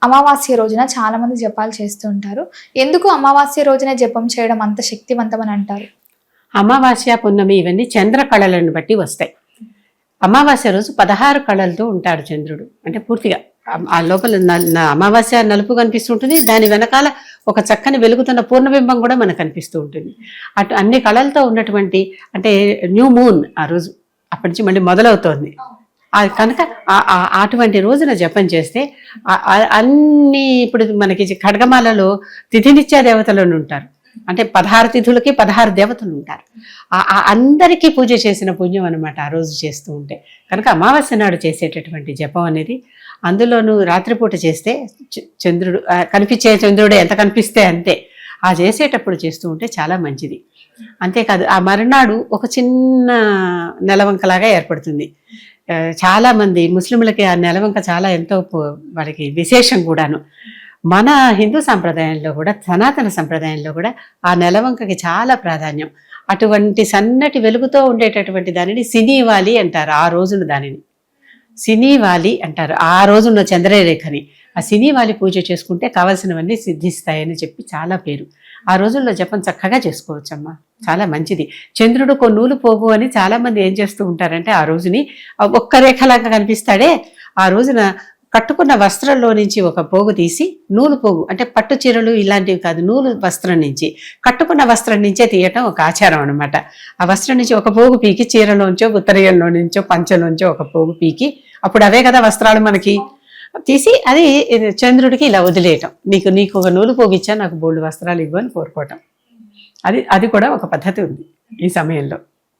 అమావాస్య రోజున చాలా మంది జపాలు చేస్తూ ఉంటారు. ఎందుకు అమావాస్య రోజునే జపం చేయడం అంత శక్తివంతం అని అంటారు? అమావాస్య పున్నమి ఇవన్నీ చంద్ర కళలను బట్టి వస్తాయి. అమావాస్య రోజు 16 కళలతో ఉంటాడు చంద్రుడు. అంటే పూర్తిగా ఆ లోపల అమావాస్య నలుపు కనిపిస్తుంటుంది, దాని వెనకాల ఒక చక్కని వెలుగుతున్న పూర్ణబింబం కూడా మనకు కనిపిస్తూ ఉంటుంది. అటు అన్ని కళలతో ఉన్నటువంటి అంటే న్యూ మూన్ ఆ రోజు, అప్పటి నుంచి మళ్ళీ మొదలవుతోంది. కనుక అటువంటి రోజున జపం చేస్తే అన్ని ఇప్పుడు మనకి ఖడ్గమాలలో తిథినిత్య దేవతలు ఉంటారు. అంటే 16 తిథులకి 16 దేవతలు ఉంటారు. అందరికీ పూజ చేసిన పుణ్యం అనమాట ఆ రోజు చేస్తూ ఉంటే. కనుక అమావాస్య నాడు చేసేటటువంటి జపం అనేది, అందులోనూ రాత్రిపూట చేస్తే చంద్రుడు కనిపించే చంద్రుడు ఎంత కనిపిస్తే అంతే, ఆ చేసేటప్పుడు చేస్తూ ఉంటే చాలా మంచిది. అంతేకాదు ఆ మరునాడు ఒక చిన్న నెలవంకలాగా ఏర్పడుతుంది. చాలా మంది ముస్లింలకి ఆ నెలవంక చాలా ఎంతో వాళ్ళకి విశేషం కూడాను. మన హిందూ సంప్రదాయంలో కూడా, సనాతన సంప్రదాయంలో కూడా ఆ నెలవంకకి చాలా ప్రాధాన్యం. అటువంటి సన్నటి వెలుగుతో ఉండేటటువంటి దానిని సినీవాలి అంటారు. ఆ రోజున దానిని సినీవాలి అంటారు. ఆ రోజున్న చంద్రరేఖని ఆ సినీవాలి పూజ చేసుకుంటే కావలసినవన్నీ సిద్ధిస్తాయని చెప్పి చాలా పేరు. ఆ రోజుల్లో జపం చక్కగా చేసుకోవచ్చమ్మా, చాలా మంచిది. చంద్రుడు కొన్నూలు పోగు అని చాలా మంది ఏం చేస్తూ ఉంటారంటే, ఆ రోజుని ఒక్క రేఖలాగా కనిపిస్తాడే, ఆ రోజున కట్టుకున్న వస్త్రంలో నుంచి ఒక పోగు తీసి, నూలు పోగు అంటే పట్టు చీరలు ఇలాంటివి కాదు, నూలు వస్త్రం నుంచి, కట్టుకున్న వస్త్రం నుంచే తీయటం ఒక ఆచారం అనమాట. ఆ వస్త్రం నుంచి ఒక పోగు పీకి, చీరలోంచో ఉత్తరీయంలో నుంచో పంచలోంచో ఒక పోగు పీకి, అప్పుడు అవే కదా వస్త్రాలు మనకి, తీసి అది చంద్రుడికి ఇలా వదిలేయటం. నీకు ఒక నూలు పోగు ఇచ్చా, నాకు బోల్డు వస్త్రాలు ఇవ్వు అని కోరుకోవటం. అది కూడా ఒక పద్ధతి ఉంది ఈ సమయంలో.